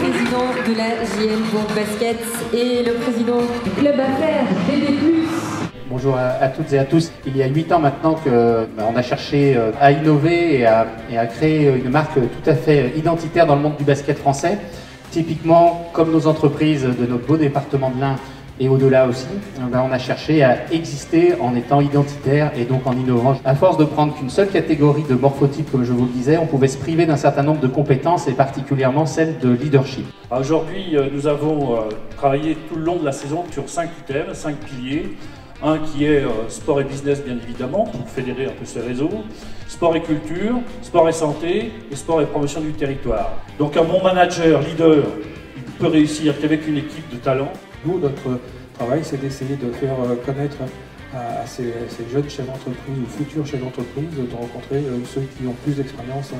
président de la JL Bourg Basket et le président du club affaires DD+. Bonjour à toutes et à tous. Il y a 8 ans maintenant qu'on a cherché à innover et à créer une marque tout à fait identitaire dans le monde du basket français. Typiquement, comme nos entreprises de notre beau département de l'Ain et au-delà aussi, on a cherché à exister en étant identitaire et donc en innovant. À force de prendre qu'une seule catégorie de morphotype, comme je vous le disais, on pouvait se priver d'un certain nombre de compétences et particulièrement celle de leadership. Aujourd'hui, nous avons travaillé tout le long de la saison sur 5 thèmes, 5 piliers. Un qui est sport et business, bien évidemment, pour fédérer un peu ces réseaux, sport et culture, sport et santé, et sport et promotion du territoire. Donc un bon manager, leader, il peut réussir qu'avec une équipe de talent. Nous, notre travail, c'est d'essayer de faire connaître à ces jeunes chefs d'entreprise ou futurs chefs d'entreprise, de rencontrer ceux qui ont plus d'expérience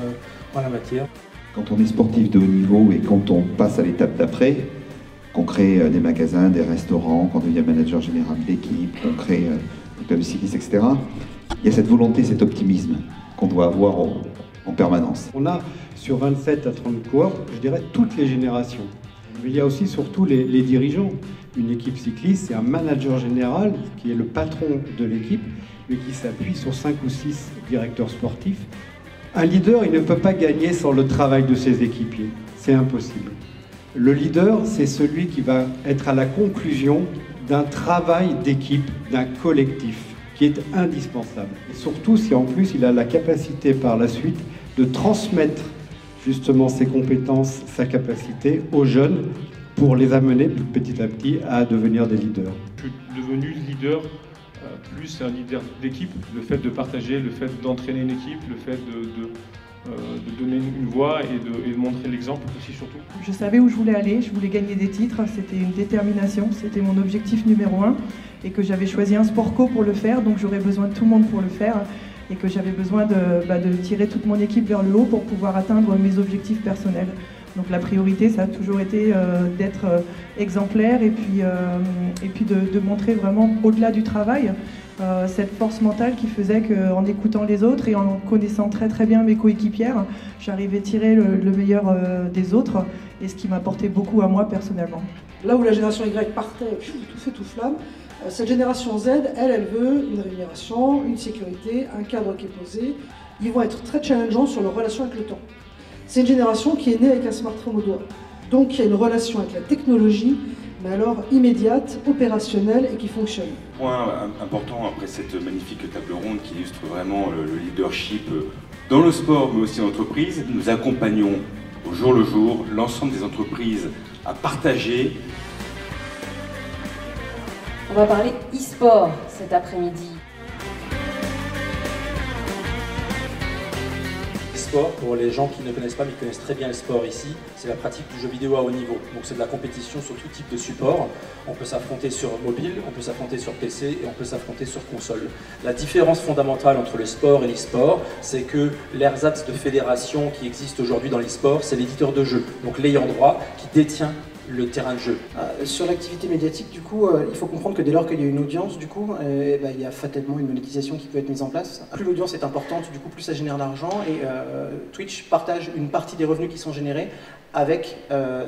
en la matière. Quand on est sportif de haut niveau et quand on passe à l'étape d'après, qu'on crée des magasins, des restaurants, qu'on devient manager général d'équipe, qu'on crée des clubs cyclistes, etc. Il y a cette volonté, cet optimisme qu'on doit avoir en permanence. On a sur 27 à 30 coureurs, je dirais, toutes les générations. Mais il y a aussi surtout les dirigeants. Une équipe cycliste, c'est un manager général qui est le patron de l'équipe, mais qui s'appuie sur 5 ou 6 directeurs sportifs. Un leader, il ne peut pas gagner sans le travail de ses équipiers. C'est impossible. Le leader, c'est celui qui va être à la conclusion d'un travail d'équipe, d'un collectif, qui est indispensable. Et surtout si en plus il a la capacité par la suite de transmettre justement ses compétences, sa capacité aux jeunes pour les amener petit à petit à devenir des leaders. Je suis devenu leader, plus un leader d'équipe, le fait de partager, le fait d'entraîner une équipe, le fait de donner une voix et de montrer l'exemple aussi surtout. Je savais où je voulais aller, je voulais gagner des titres, c'était une détermination, c'était mon objectif numéro 1 et que j'avais choisi un sport co pour le faire, donc j'aurais besoin de tout le monde pour le faire et que j'avais besoin de tirer toute mon équipe vers le haut pour pouvoir atteindre mes objectifs personnels. Donc la priorité, ça a toujours été d'être exemplaire et puis de montrer vraiment au-delà du travail cette force mentale qui faisait qu'en écoutant les autres et en connaissant très très bien mes coéquipières, j'arrivais à tirer le meilleur des autres et ce qui m'apportait beaucoup à moi personnellement. Là où la génération Y partait tout fait tout flamme, cette génération Z, elle veut une rémunération, une sécurité, un cadre qui est posé. Ils vont être très challengeants sur leur relation avec le temps. C'est une génération qui est née avec un smartphone au doigt. Donc il y a une relation avec la technologie, mais alors immédiate, opérationnelle et qui fonctionne. Point important après cette magnifique table ronde qui illustre vraiment le leadership dans le sport mais aussi en entreprise. Nous accompagnons au jour le jour l'ensemble des entreprises à partager. On va parler e-sport cet après-midi. Pour les gens qui ne connaissent pas mais qui connaissent très bien le sport ici, c'est la pratique du jeu vidéo à haut niveau. Donc c'est de la compétition sur tout type de support. On peut s'affronter sur mobile, on peut s'affronter sur PC et on peut s'affronter sur console. La différence fondamentale entre le sport et l'e-sport, c'est que l'ersatz de fédération qui existe aujourd'hui dans l'e-sport, c'est l'éditeur de jeu, donc l'ayant droit qui détient le terrain de jeu. Sur l'activité médiatique, du coup, il faut comprendre que dès lors qu'il y a une audience, du coup, il y a fatalement une monétisation qui peut être mise en place. Plus l'audience est importante, du coup, plus ça génère d'argent et Twitch partage une partie des revenus qui sont générés avec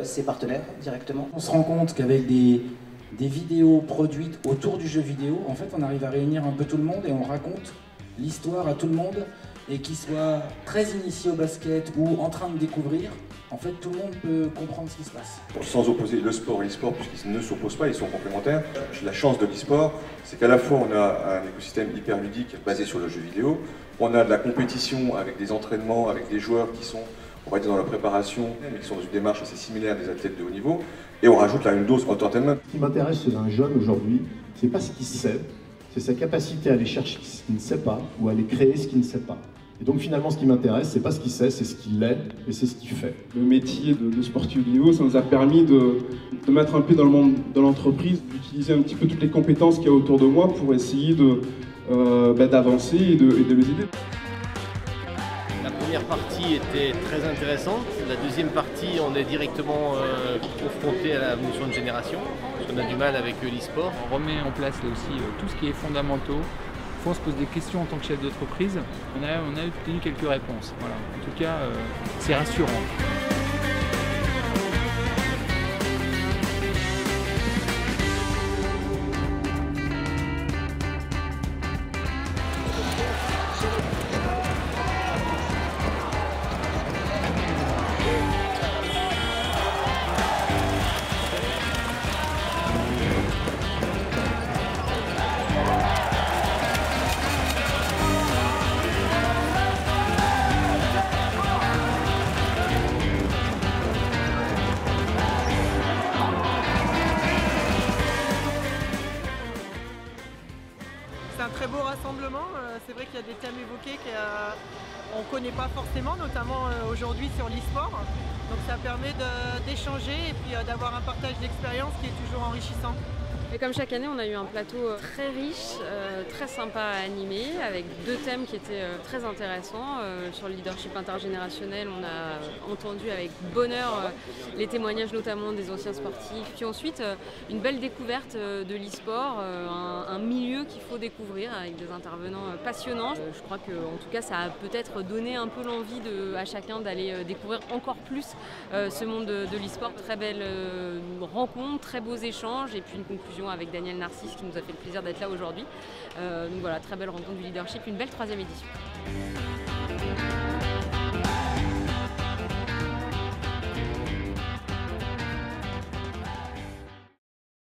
ses partenaires directement. On se rend compte qu'avec des vidéos produites autour du jeu vidéo, en fait, on arrive à réunir un peu tout le monde et on raconte l'histoire à tout le monde et qu'il soit très initié au basket ou en train de découvrir, en fait tout le monde peut comprendre ce qui se passe. Sans opposer le sport et l'e-sport, puisqu'ils ne s'opposent pas, ils sont complémentaires. La chance de l'e-sport, c'est qu'à la fois on a un écosystème hyper ludique basé sur le jeu vidéo, on a de la compétition avec des entraînements, avec des joueurs qui sont, on va dire, dans la préparation, mais qui sont dans une démarche assez similaire des athlètes de haut niveau, et on rajoute là une dose entertainment. Ce qui m'intéresse chez un jeune aujourd'hui, c'est pas ce qu'il sait, c'est sa capacité à aller chercher ce qu'il ne sait pas ou à aller créer ce qu'il ne sait pas. Et donc finalement ce qui m'intéresse, c'est pas ce qu'il sait, c'est ce qu'il est et c'est ce qu'il fait. Le métier de sportif de niveau, ça nous a permis de mettre un pied dans le monde de l'entreprise, d'utiliser un petit peu toutes les compétences qu'il y a autour de moi pour essayer d'avancer et de les aider. La première partie était très intéressante. La deuxième partie, on est directement confronté à la notion de génération, parce qu'on a du mal avec l'e-sport. On remet en place là aussi tout ce qui est fondamentaux. On se pose des questions en tant que chef d'entreprise. On a obtenu quelques réponses. Voilà. En tout cas, c'est rassurant. rassemblement. C'est vrai qu'il y a des thèmes évoqués qu'on ne connaît pas forcément, notamment aujourd'hui sur l'e-sport. Donc ça permet d'échanger et puis d'avoir un partage d'expérience qui est toujours enrichissant. Et comme chaque année, on a eu un plateau très riche, très sympa à animer, avec 2 thèmes qui étaient très intéressants. Sur le leadership intergénérationnel, on a entendu avec bonheur les témoignages notamment des anciens sportifs. Puis ensuite, une belle découverte de l'e-sport, un milieu qu'il faut découvrir avec des intervenants passionnants. Je crois que, en tout cas, ça a peut-être donné un peu l'envie à chacun d'aller découvrir encore plus ce monde de l'e-sport. Très belle rencontre, très beaux échanges et puis une conclusion avec Daniel Narcisse qui nous a fait le plaisir d'être là aujourd'hui. Donc voilà, très belle rencontre du leadership, une belle 3e édition.